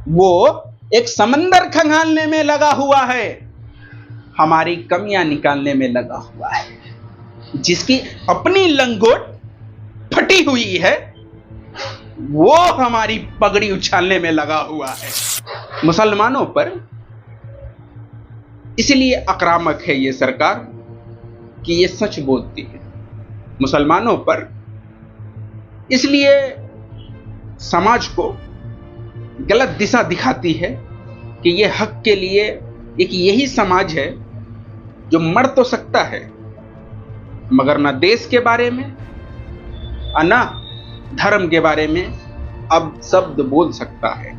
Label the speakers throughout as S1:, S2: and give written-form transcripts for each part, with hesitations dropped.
S1: वो एक समंदर खंगालने में लगा हुआ है, हमारी कमियां निकालने में लगा हुआ है। जिसकी अपनी लंगोट फटी हुई है वो हमारी पगड़ी उछालने में लगा हुआ है। मुसलमानों पर इसलिए आक्रामक है ये सरकार कि ये सच बोलती है। मुसलमानों पर इसलिए समाज को गलत दिशा दिखाती है कि ये हक के लिए एक यही समाज है जो मर तो सकता है मगर ना देश के बारे में और ना धर्म के बारे में अब शब्द बोल सकता है।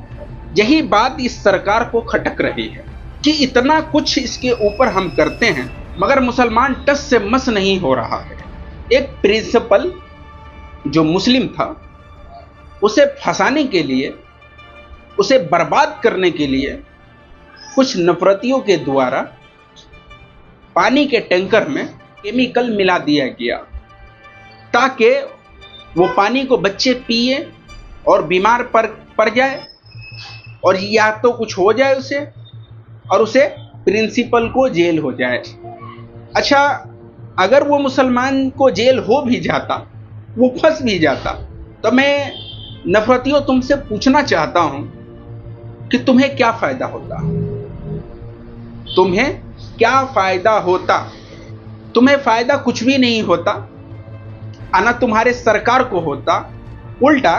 S1: यही बात इस सरकार को खटक रही है कि इतना कुछ इसके ऊपर हम करते हैं मगर मुसलमान टस से मस नहीं हो रहा है। एक प्रिंसिपल जो मुस्लिम था उसे फंसाने के लिए, उसे बर्बाद करने के लिए कुछ नफरतियों के द्वारा पानी के टैंकर में केमिकल मिला दिया गया ताकि वो पानी को बच्चे पिए और बीमार पड़ जाए और या तो कुछ हो जाए उसे और उसे प्रिंसिपल को जेल हो जाए। अच्छा, अगर वो मुसलमान को जेल हो भी जाता, वो फंस भी जाता, तो मैं नफरतियों तुमसे पूछना चाहता हूं कि तुम्हें क्या फायदा होता? तुम्हें क्या फायदा होता? तुम्हें फायदा कुछ भी नहीं होता, ना तुम्हारे सरकार को होता, उल्टा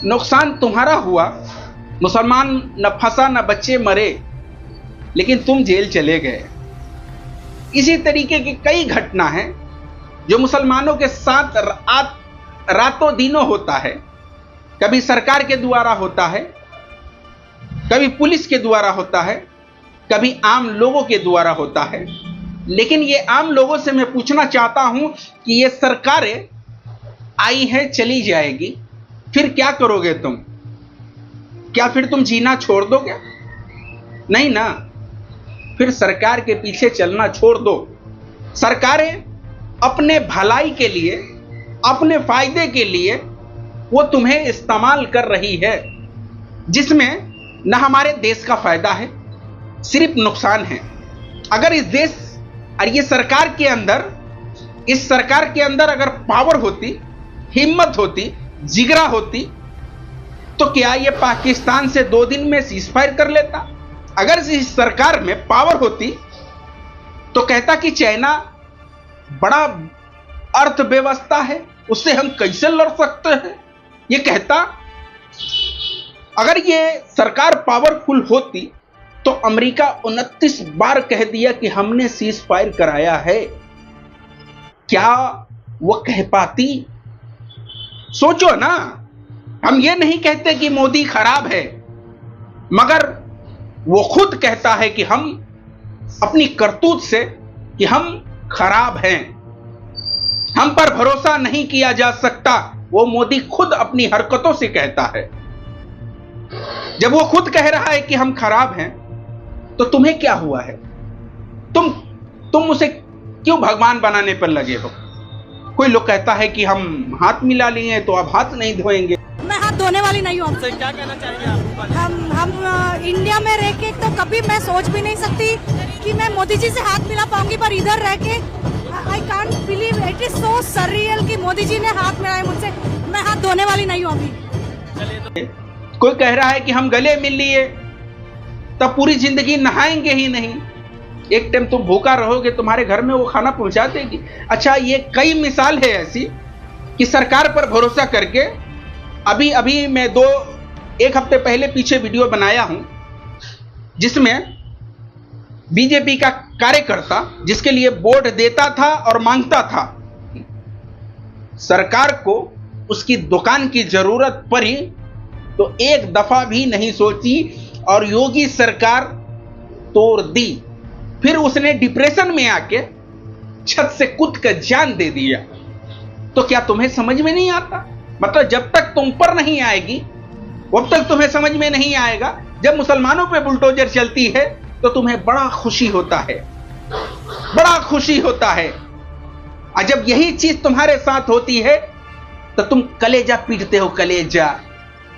S1: नुकसान तुम्हारा हुआ। मुसलमान न फंसा न बच्चे मरे लेकिन तुम जेल चले गए। इसी तरीके की कई घटना हैं जो मुसलमानों के साथ रातों दिनों होता है। कभी सरकार के द्वारा होता है, कभी पुलिस के द्वारा होता है, कभी आम लोगों के द्वारा होता है। लेकिन ये आम लोगों से मैं पूछना चाहता हूं कि ये सरकारें आई हैं, चली जाएगी, फिर क्या करोगे तुम? क्या फिर तुम जीना छोड़ दोगे? नहीं ना, फिर सरकार के पीछे चलना छोड़ दो। सरकारें अपने भलाई के लिए, अपने फायदे के लिए वो तुम्हें इस्तेमाल कर रही है, जिसमें न हमारे देश का फायदा है, सिर्फ नुकसान है। अगर इस देश और ये सरकार के अंदर, इस सरकार के अंदर अगर पावर होती, हिम्मत होती, जिगरा होती, तो क्या ये पाकिस्तान से 2 दिन में सीजफायर कर लेता? अगर इस सरकार में पावर होती तो कहता कि चाइना बड़ा अर्थव्यवस्था है, उससे हम कैसे लड़ सकते हैं, ये कहता। अगर ये सरकार पावरफुल होती तो अमेरिका 29 बार कह दिया कि हमने सीज फायर कराया है, क्या वो कह पाती? सोचो ना, हम ये नहीं कहते कि मोदी खराब है, मगर वो खुद कहता है कि हम अपनी करतूत से कि हम खराब हैं, हम पर भरोसा नहीं किया जा सकता। वो मोदी खुद अपनी हरकतों से कहता है। जब वो खुद कह रहा है कि हम खराब हैं, तो तुम्हें क्या हुआ है? तुम उसे क्यों भगवान बनाने पर लगे हो? कोई लोग कहता है कि हम हाथ मिला लिए तो अब हाथ नहीं धोएंगे।
S2: मैं हाथ धोने वाली नहीं हूँ।
S3: हमसे क्या कहना चाहिए आप?
S2: हम इंडिया में रह के तो कभी मैं सोच भी नहीं सकती कि मैं मोदी जी से हाथ मिला पाऊंगी, पर इधर रह के I can't believe, it is so surreal कि मोदी जी ने हाथ मिलाए मुझसे। मैं हाथ धोने वाली नहीं हूँ अभी।
S1: कोई कह रहा है कि हम गले मिल लिए तब पूरी जिंदगी नहाएंगे ही नहीं, एक टाइम तुम भूखा रहोगे, तुम्हारे घर में वो खाना पहुंचा देगी। अच्छा, ये कई मिसाल है ऐसी कि सरकार पर भरोसा करके अभी मैं 1 हफ्ते पहले पीछे वीडियो बनाया हूं जिसमें बीजेपी का कार्यकर्ता जिसके लिए वोट देता था और मांगता था, सरकार को उसकी दुकान की जरूरत पड़ी तो एक दफा भी नहीं सोची और योगी सरकार तोड़ दी। फिर उसने डिप्रेशन में आके छत से कूद कर जान दे दिया। तो क्या तुम्हें समझ में नहीं आता? मतलब जब तक तुम पर नहीं आएगी तब तक तुम्हें समझ में नहीं आएगा। जब मुसलमानों पे बुलडोजर चलती है तो तुम्हें बड़ा खुशी होता है, बड़ा खुशी होता है। और जब यही चीज तुम्हारे साथ होती है तो तुम कलेजा पीटते हो, कलेजा।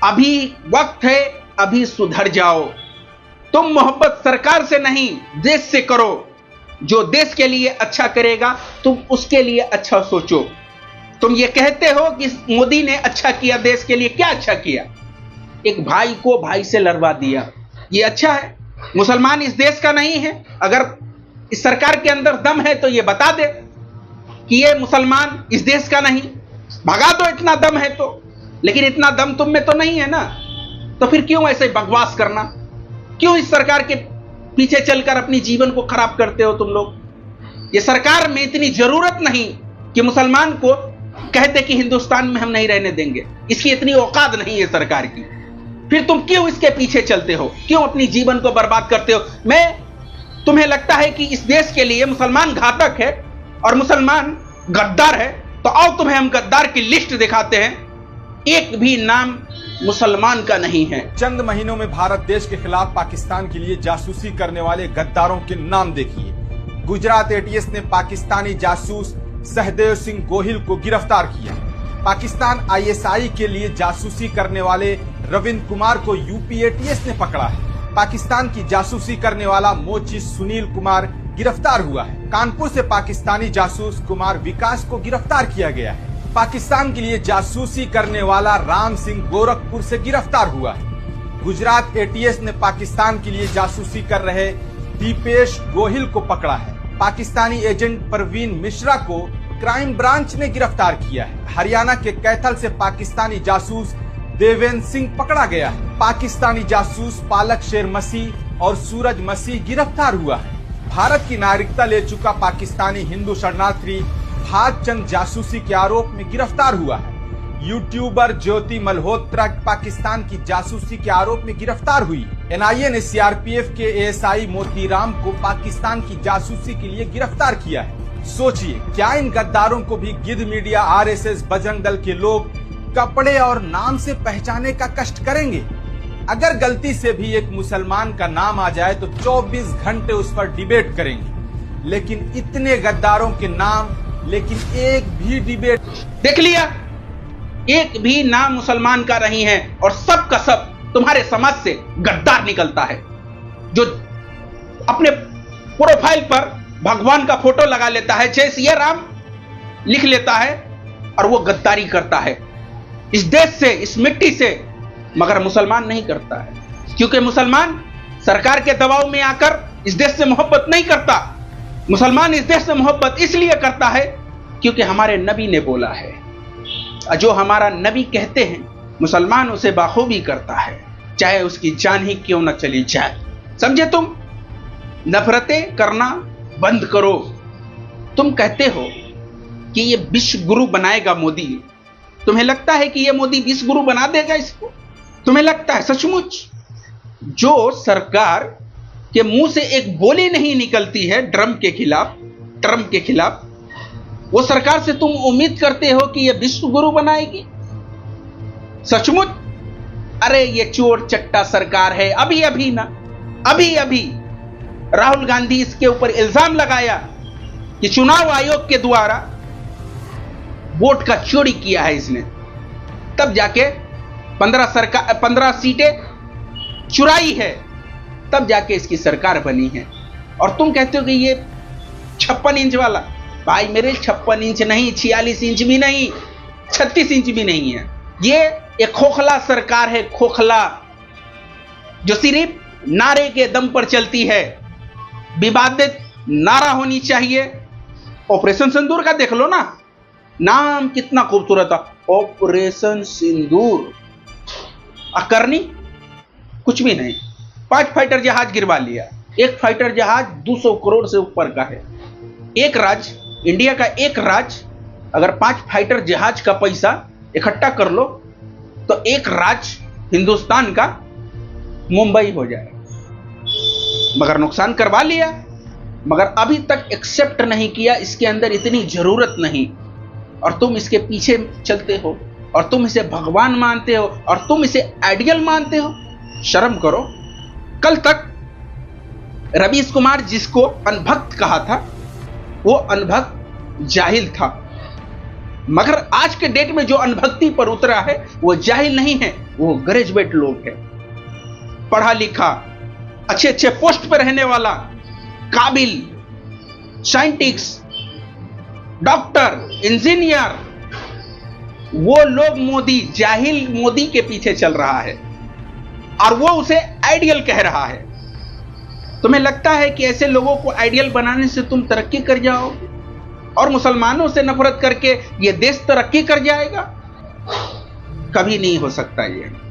S1: अभी वक्त है अभी सुधर जाओ। तुम मोहब्बत सरकार से नहीं देश से करो। जो देश के लिए अच्छा करेगा तुम उसके लिए अच्छा सोचो। तुम ये कहते हो कि मोदी ने अच्छा किया देश के लिए, क्या अच्छा किया? एक भाई को भाई से लड़वा दिया, ये अच्छा है? मुसलमान इस देश का नहीं है? अगर इस सरकार के अंदर दम है तो ये बता दे कि ये मुसलमान इस देश का नहीं, भगा दो इतना दम है तो। लेकिन इतना दम तुम में तो नहीं है ना, तो फिर क्यों ऐसे बकवास करना? क्यों इस सरकार के पीछे चलकर अपनी जीवन को खराब करते हो तुम लोग? ये सरकार में इतनी जरूरत नहीं कि मुसलमान को कहते कि हिंदुस्तान में हम नहीं रहने देंगे, इसकी इतनी औकात नहीं है सरकार की। फिर तुम क्यों इसके पीछे चलते हो? क्यों अपनी जीवन को बर्बाद करते हो? तुम्हें लगता है कि इस देश के लिए मुसलमान घातक है और मुसलमान गद्दार है, तो आओ तुम्हें हम गद्दार की लिस्ट दिखाते हैं। एक भी नाम मुसलमान का नहीं है।
S4: चंद महीनों में भारत देश के खिलाफ पाकिस्तान के लिए जासूसी करने वाले गद्दारों के नाम देखिए। गुजरात एटीएस ने पाकिस्तानी जासूस सहदेव सिंह गोहिल को गिरफ्तार किया। पाकिस्तान आईएसआई के लिए जासूसी करने वाले रविंद्र कुमार को यूपी एटीएस ने पकड़ा है। पाकिस्तान की जासूसी करने वाला मोची सुनील कुमार गिरफ्तार हुआ है। कानपुर से पाकिस्तानी जासूस कुमार विकास को गिरफ्तार किया गया है। पाकिस्तान के लिए जासूसी करने वाला राम सिंह गोरखपुर से गिरफ्तार हुआ है। गुजरात एटीएस ने पाकिस्तान के लिए जासूसी कर रहे दीपेश गोहिल को पकड़ा है। पाकिस्तानी एजेंट परवीन मिश्रा को क्राइम ब्रांच ने गिरफ्तार किया है। हरियाणा के कैथल से पाकिस्तानी जासूस देवेंद्र सिंह पकड़ा गया है। पाकिस्तानी जासूस पालक शेर मसीह और सूरज मसीह गिरफ्तार हुआ है। भारत की नागरिकता ले चुका पाकिस्तानी हिंदू शरणार्थी भाग चंद जासूसी के आरोप में गिरफ्तार हुआ है। यूट्यूबर ज्योति मल्होत्रा पाकिस्तान की जासूसी के आरोप में गिरफ्तार हुई। एनआईए ने सीआरपीएफ के एएसआई मोतीराम को पाकिस्तान की जासूसी के लिए गिरफ्तार किया है। सोचिए, क्या इन गद्दारों को भी गिद्ध मीडिया, आरएसएस, बजरंग दल के लोग कपड़े और नाम से पहचाने का कष्ट करेंगे? अगर गलती से भी एक मुसलमान का नाम आ जाए तो 24 घंटे उस पर डिबेट करेंगे, लेकिन इतने गद्दारों के नाम, लेकिन एक भी डिबेट।
S1: देख लिया, एक भी नाम मुसलमान का नहीं है और सब का सब तुम्हारे समाज से गद्दार निकलता है, जो अपने प्रोफाइल पर भगवान का फोटो लगा लेता है, जय श्री राम लिख लेता है और वो गद्दारी करता है इस देश से, इस मिट्टी से, मगर मुसलमान नहीं करता है। क्योंकि मुसलमान सरकार के दबाव में आकर इस देश से मोहब्बत नहीं करता। मुसलमान इस देश से मोहब्बत इसलिए करता है क्योंकि हमारे नबी ने बोला है, जो हमारा नबी कहते हैं मुसलमान उसे बाखूबी करता है, चाहे उसकी जान ही क्यों न चली जाए। समझे? तुम नफरतें करना बंद करो। तुम कहते हो कि ये विश्व गुरु बनाएगा मोदी। तुम्हें लगता है कि ये मोदी विश्व गुरु बना देगा इसको? तुम्हें लगता है सचमुच? जो सरकार के मुंह से एक बोली नहीं निकलती है ट्रंप के खिलाफ, वो सरकार से तुम उम्मीद करते हो कि ये विश्व गुरु बनाएगी? सचमुच? अरे ये चोर चट्टा सरकार है। अभी राहुल गांधी इसके ऊपर इल्जाम लगाया कि चुनाव आयोग के द्वारा वोट का चोरी किया है इसने, तब जाके 15 सीटें चुराई है, तब जाके इसकी सरकार बनी है। और तुम कहते हो कि ये 56 इंच वाला, भाई मेरे 56 इंच नहीं, 46 इंच भी नहीं, 36 इंच भी नहीं है। ये एक खोखला सरकार है, खोखला, जो सिर्फ नारे के दम पर चलती है। विवादित नारा होनी चाहिए। ऑपरेशन सिंदूर का देख लो ना, नाम कितना खूबसूरत था, ऑपरेशन सिंदूर। करनी कुछ भी नहीं। 5 फाइटर जहाज गिरवा लिया। एक फाइटर जहाज 200 करोड़ से ऊपर का है। एक राज्य, इंडिया का एक राज्य, अगर 5 फाइटर जहाज का पैसा इकट्ठा कर लो तो एक राज्य हिंदुस्तान का मुंबई हो जाए। मगर नुकसान करवा लिया, मगर अभी तक एक्सेप्ट नहीं किया, इसके अंदर इतनी जरूरत नहीं। और तुम इसके पीछे चलते हो और तुम इसे भगवान मानते हो और तुम इसे आइडियल मानते हो। शर्म करो। कल तक रवीश कुमार जिसको अनभक्त कहा था, वो अनभक्त जाहिल था, मगर आज के डेट में जो अनभक्ति पर उतरा है वो जाहिल नहीं है, वो ग्रेजुएट लोग है। पढ़ा लिखा, अच्छे अच्छे पोस्ट पर रहने वाला, काबिल, साइंटिस्ट, डॉक्टर, इंजीनियर, वो लोग मोदी, जाहिल मोदी के पीछे चल रहा है और वो उसे आइडियल कह रहा है। तुम्हें लगता है कि ऐसे लोगों को आइडियल बनाने से तुम तरक्की कर जाओगे और मुसलमानों से नफरत करके ये देश तरक्की कर जाएगा? कभी नहीं हो सकता ये।